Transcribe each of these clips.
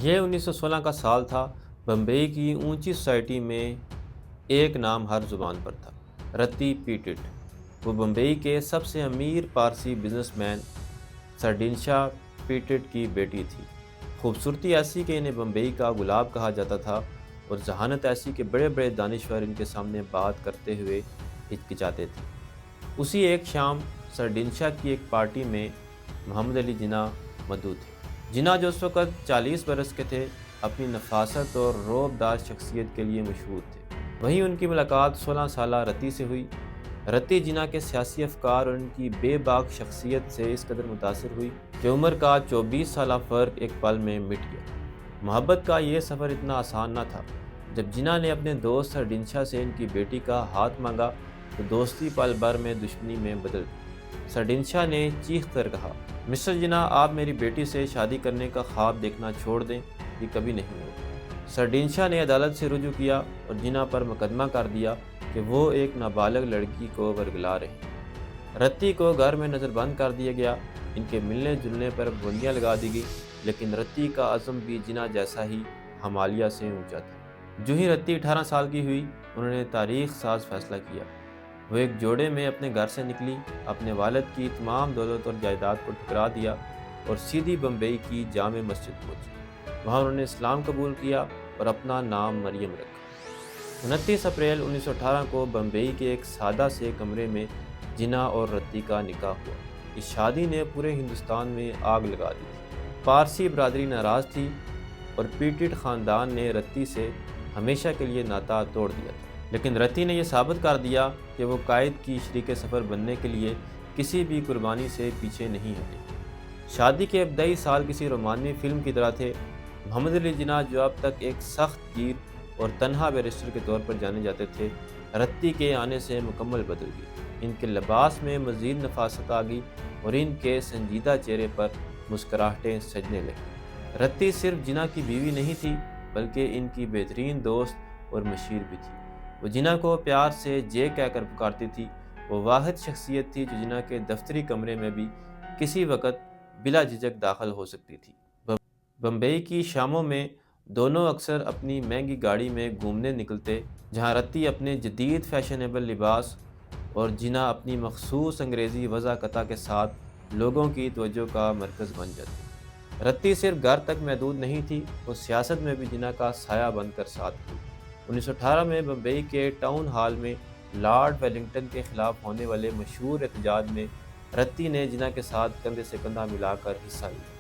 یہ 1916 کا سال تھا۔ بمبئی کی اونچی سوسائٹی میں ایک نام ہر زبان پر تھا، رتی پیٹٹ۔ وہ بمبئی کے سب سے امیر پارسی بزنس مین سرڈینشا پیٹٹ کی بیٹی تھی۔ خوبصورتی ایسی کہ انہیں بمبئی کا گلاب کہا جاتا تھا، اور ذہانت ایسی کہ بڑے بڑے دانشور ان کے سامنے بات کرتے ہوئے ہچکچاتے تھے۔ اسی ایک شام سرڈینشا کی ایک پارٹی میں محمد علی جناح مدعو تھے۔ جناح جو اس وقت 40 برس کے تھے، اپنی نفاست اور رعب دار شخصیت کے لیے مشہور تھے۔ وہیں ان کی ملاقات 16 سالہ رتی سے ہوئی۔ رتی جناح کے سیاسی افکار اور ان کی بے باک شخصیت سے اس قدر متاثر ہوئی کہ عمر کا 24 سالہ فرق ایک پل میں مٹ گیا۔ محبت کا یہ سفر اتنا آسان نہ تھا۔ جب جناح نے اپنے دوست سرڈینشا سے ان کی بیٹی کا ہاتھ مانگا تو دوستی پل بھر میں دشمنی میں بدل گئی۔ سرڈینشا نے چیخ کر کہا، مسٹر جناح، آپ میری بیٹی سے شادی کرنے کا خواب دیکھنا چھوڑ دیں، یہ کبھی نہیں ہوگا۔ سرڈینشا نے عدالت سے رجوع کیا اور جناح پر مقدمہ کر دیا کہ وہ ایک نابالغ لڑکی کو ورگلا رہے ہیں۔ رتی کو گھر میں نظر بند کر دیا گیا۔ ان کے ملنے جلنے پر پابندیاں لگا دی گئی، لیکن رتی کا عزم بھی جناح جیسا ہی ہمالیہ سے اونچا تھا۔ جو ہی رتی 18 سال کی ہوئی، انہوں نے تاریخ ساز فیصلہ کیا۔ وہ ایک جوڑے میں اپنے گھر سے نکلی، اپنے والد کی تمام دولت اور جائیداد کو ٹھکرا دیا اور سیدھی بمبئی کی جامع مسجد پہنچی۔ وہاں انہوں نے اسلام قبول کیا اور اپنا نام مریم رکھا۔ 29 اپریل 1918 کو بمبئی کے ایک سادہ سے کمرے میں جناح اور رتی کا نکاح ہوا۔ اس شادی نے پورے ہندوستان میں آگ لگا دی تھی۔ پارسی برادری ناراض تھی اور پیٹٹ خاندان نے رتی سے ہمیشہ کے لیے ناطا توڑ دیا تھا، لیکن رتی نے یہ ثابت کر دیا کہ وہ قائد کی شریک سفر بننے کے لیے کسی بھی قربانی سے پیچھے نہیں ہٹے۔ شادی کے ابتدائی سال کسی رومانوی فلم کی طرح تھے۔ محمد علی جناح جو اب تک ایک سخت گیر اور تنہا بیرسٹر کے طور پر جانے جاتے تھے، رتی کے آنے سے مکمل بدل گئے۔ ان کے لباس میں مزید نفاست آ گئی اور ان کے سنجیدہ چہرے پر مسکراہٹیں سجنے لگیں۔ رتی صرف جناح کی بیوی نہیں تھی، بلکہ ان کی بہترین دوست اور مشیر بھی تھی۔ وہ جناح کو پیار سے جے کہہ کر پکارتی تھی۔ وہ واحد شخصیت تھی جو جناح کے دفتری کمرے میں بھی کسی وقت بلا جھجک داخل ہو سکتی تھی۔ بمبئی کی شاموں میں دونوں اکثر اپنی مہنگی گاڑی میں گھومنے نکلتے، جہاں رتی اپنے جدید فیشنیبل لباس اور جناح اپنی مخصوص انگریزی وضاحت کے ساتھ لوگوں کی توجہ کا مرکز بن جاتی۔ رتی صرف گھر تک محدود نہیں تھی، وہ سیاست میں بھی جناح کا سایہ بن کر ساتھ تھی۔ 1918 میں بمبئی کے ٹاؤن ہال میں لارڈ ویلنگٹن کے خلاف ہونے والے مشہور احتجاج میں رتی نے جناح کے ساتھ کندھے سے کندھا ملا کر حصہ لیا۔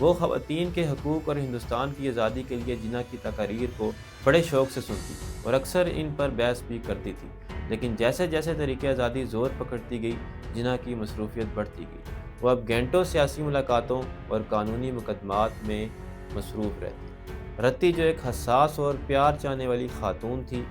وہ خواتین کے حقوق اور ہندوستان کی آزادی کے لیے جناح کی تقاریر کو بڑے شوق سے سنتی اور اکثر ان پر بحث بھی کرتی تھی، لیکن جیسے جیسے تحریک آزادی زور پکڑتی گئی، جناح کی مصروفیت بڑھتی گئی۔ وہ اب گھنٹوں سیاسی ملاقاتوں اور قانونی مقدمات میں مصروف رہتی۔ رتی جو ایک حساس اور پیار چاہنے والی خاتون تھی،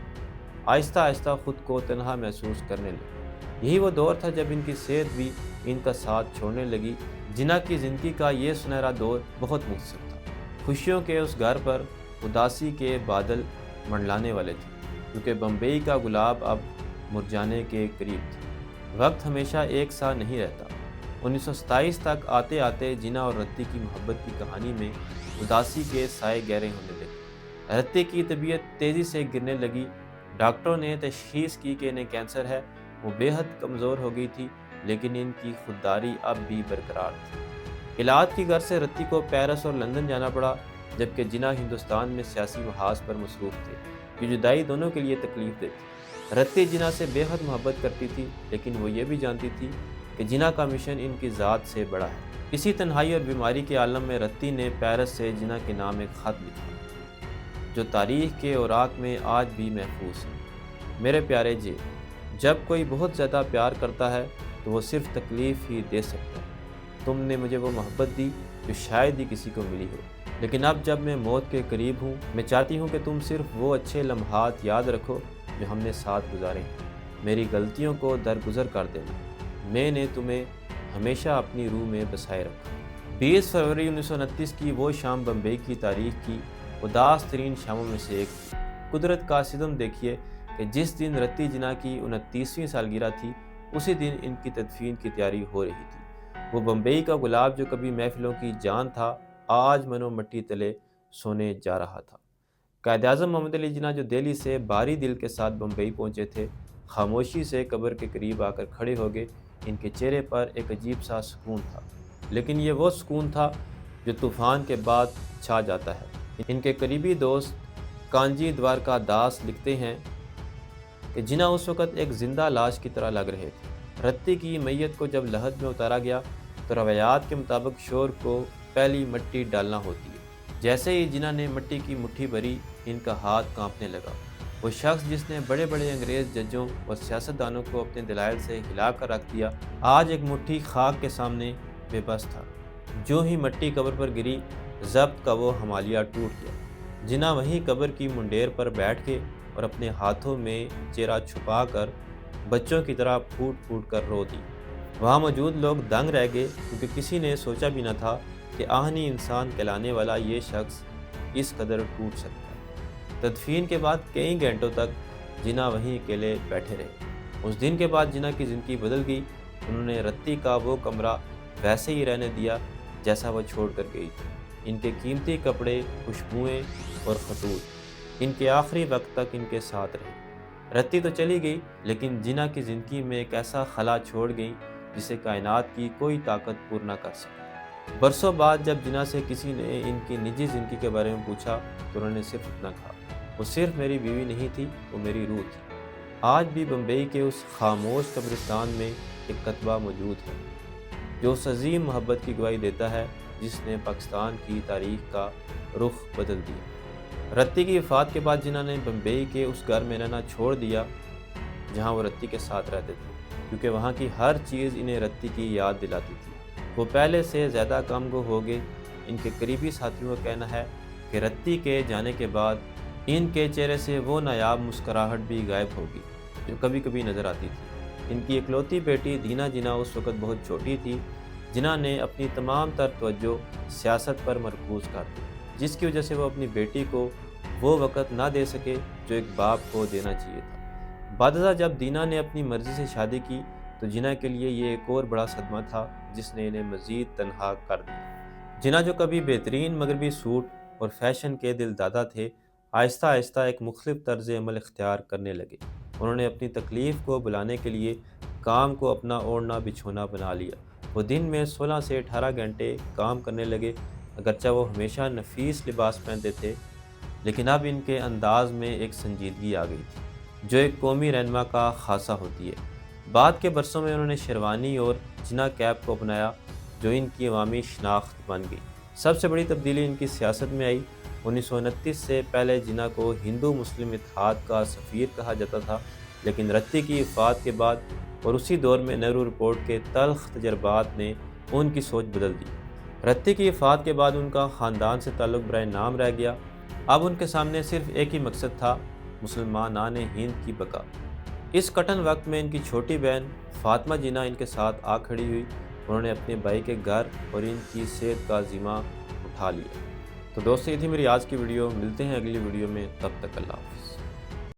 آہستہ آہستہ خود کو تنہا محسوس کرنے لگی۔ یہی وہ دور تھا جب ان کی صحت بھی ان کا ساتھ چھوڑنے لگی۔ جناح کی زندگی کا یہ سنہرا دور بہت مختصر تھا۔ خوشیوں کے اس گھر پر اداسی کے بادل منڈلانے والے تھے، کیونکہ بمبئی کا گلاب اب مرجھانے کے قریب تھا۔ وقت ہمیشہ ایک سا نہیں رہتا۔ 1927 تک آتے آتے جناح اور رتی کی محبت کی کہانی میں اداسی کے سائے گہرے ہونے لگے۔ رتی کی طبیعت تیزی سے گرنے لگی۔ ڈاکٹروں نے تشخیص کی کہ انہیں کینسر ہے۔ وہ بے حد کمزور ہو گئی تھی، لیکن ان کی خودداری اب بھی برقرار تھی۔ علاج کی غرض سے رتی کو پیرس اور لندن جانا پڑا، جبکہ جناح ہندوستان میں سیاسی محاذ پر مصروف تھے۔ یہ جدائی دونوں کے لیے تکلیف دہ تھی۔ رتی جناح سے بے حد محبت کرتی تھی، لیکن وہ یہ بھی جانتی تھی کہ جناح کا مشن ان کی ذات سے بڑا ہے۔ اسی تنہائی اور بیماری کے عالم میں رتی نے پیرس سے جناح کے نام ایک خط لکھا، جو تاریخ کے اوراق میں آج بھی محفوظ ہے۔ میرے پیارے جی، جب کوئی بہت زیادہ پیار کرتا ہے تو وہ صرف تکلیف ہی دے سکتا ہے۔ تم نے مجھے وہ محبت دی جو شاید ہی کسی کو ملی ہو، لیکن اب جب میں موت کے قریب ہوں، میں چاہتی ہوں کہ تم صرف وہ اچھے لمحات یاد رکھو جو ہم نے ساتھ گزارے ہیں۔ میری غلطیوں کو درگزر کر دینا۔ میں نے تمہیں ہمیشہ اپنی روح میں بسائے رکھا۔ 20 فروری 1929 کی وہ شام بمبئی کی تاریخ کی اداس ترین شاموں میں سے ایک تھی۔ قدرت کا ستم دیکھیے کہ جس دن رتی جناح کی 29ویں سالگرہ تھی، اسی دن ان کی تدفین کی تیاری ہو رہی تھی۔ وہ بمبئی کا گلاب جو کبھی محفلوں کی جان تھا، آج منو مٹی تلے سونے جا رہا تھا۔ قائد اعظم محمد علی جناح جو دہلی سے بھاری دل کے ساتھ بمبئی پہنچے تھے، خاموشی سے قبر کے قریب آ کر کھڑے ہو گئے۔ ان کے چہرے پر ایک عجیب سا سکون تھا، لیکن یہ وہ سکون تھا جو طوفان کے بعد چھا جاتا ہے۔ ان کے قریبی دوست کانجی دوارکا داس لکھتے ہیں کہ جناح اس وقت ایک زندہ لاش کی طرح لگ رہے تھے۔ رتی کی میت کو جب لحد میں اتارا گیا تو روایات کے مطابق شور کو پہلی مٹی ڈالنا ہوتی ہے۔ جیسے ہی جناح نے مٹی کی مٹھی بھری، ان کا ہاتھ کانپنے لگا۔ وہ شخص جس نے بڑے بڑے انگریز ججوں اور سیاستدانوں کو اپنے دلائل سے ہلا کر رکھ دیا، آج ایک مٹھی خاک کے سامنے بے بس تھا۔ جو ہی مٹی قبر پر گری، ضبط کا وہ ہمالیہ ٹوٹ گیا۔ جناح وہیں قبر کی منڈیر پر بیٹھ کے اور اپنے ہاتھوں میں چہرہ چھپا کر بچوں کی طرح پھوٹ پھوٹ کر رو دی۔ وہاں موجود لوگ دنگ رہ گئے، کیونکہ کسی نے سوچا بھی نہ تھا کہ آہنی انسان کہلانے والا یہ شخص اس قدر ٹوٹ سکتا ہے۔ تدفین کے بعد کئی گھنٹوں تک جناح وہیں اکیلے بیٹھے رہے۔ اس دن کے بعد جناح کی زندگی بدل گئی۔ انہوں نے رتی کا وہ کمرہ ویسے ہی رہنے دیا جیسا وہ چھوڑ کر گئی تھی۔ ان کے قیمتی کپڑے، خوشبوئیں اور خطوط ان کے آخری وقت تک ان کے ساتھ رہے۔ رتی تو چلی گئی، لیکن جناح کی زندگی میں ایک ایسا خلا چھوڑ گئی جسے کائنات کی کوئی طاقت پورا نہ کر سکے۔ برسوں بعد جب جناح سے کسی نے ان کی نجی زندگی کے بارے میں پوچھا تو انہوں نے صرف اتنا کہا، وہ صرف میری بیوی نہیں تھی، وہ میری روح تھی۔ آج بھی بمبئی کے اس خاموش قبرستان میں ایک کتبہ موجود ہے جو اس عظیم محبت کی گواہی دیتا ہے جس نے پاکستان کی تاریخ کا رخ بدل دیا۔ رتی کی وفات کے بعد جناح نے بمبئی کے اس گھر میں رہنا چھوڑ دیا جہاں وہ رتی کے ساتھ رہتے تھے، کیونکہ وہاں کی ہر چیز انہیں رتی کی یاد دلاتی تھی۔ وہ پہلے سے زیادہ غم گو ہو گئے۔ ان کے قریبی ساتھیوں کا کہنا ہے کہ رتی کے جانے کے بعد ان کے چہرے سے وہ نایاب مسکراہٹ بھی غائب ہوگی جو کبھی کبھی نظر آتی تھی۔ ان کی اکلوتی بیٹی دینا جناح اس وقت بہت چھوٹی تھی۔ جناح نے اپنی تمام تر توجہ سیاست پر مرکوز کر دی، جس کی وجہ سے وہ اپنی بیٹی کو وہ وقت نہ دے سکے جو ایک باپ کو دینا چاہیے تھا۔ بعد ازاں جب دینا نے اپنی مرضی سے شادی کی تو جناح کے لیے یہ ایک اور بڑا صدمہ تھا جس نے انہیں مزید تنہا کر دیا۔ جناح جو کبھی بہترین مغربی سوٹ اور فیشن کے دل دادا تھے، آہستہ آہستہ ایک مختلف طرز عمل اختیار کرنے لگے۔ انہوں نے اپنی تکلیف کو بھلانے کے لیے کام کو اپنا اوڑھنا بچھونا بنا لیا۔ وہ دن میں 16 سے 18 گھنٹے کام کرنے لگے۔ اگرچہ وہ ہمیشہ نفیس لباس پہنتے تھے، لیکن اب ان کے انداز میں ایک سنجیدگی آ گئی تھی جو ایک قومی رہنما کا خاصہ ہوتی ہے۔ بعد کے برسوں میں انہوں نے شیروانی اور جناح کیپ کو اپنایا جو ان کی عوامی شناخت بن گئی۔ سب سے بڑی تبدیلی ان کی سیاست میں آئی۔ 1929 سے پہلے جناح کو ہندو مسلم اتحاد کا سفیر کہا جاتا تھا، لیکن رتی کی وفات کے بعد اور اسی دور میں نہرو رپورٹ کے تلخ تجربات نے ان کی سوچ بدل دی۔ رتی کی وفات کے بعد ان کا خاندان سے تعلق برائے نام رہ گیا۔ اب ان کے سامنے صرف ایک ہی مقصد تھا، مسلمانان ہند کی بقا۔ اس کٹن وقت میں ان کی چھوٹی بہن فاطمہ جناح ان کے ساتھ آ کھڑی ہوئی۔ انہوں نے اپنے بھائی کے گھر اور ان کی صحت کا ذمہ اٹھا لیا۔ تو دوستو، یہ تھی میری آج کی ویڈیو۔ ملتے ہیں اگلی ویڈیو میں، تب تک اللہ حافظ۔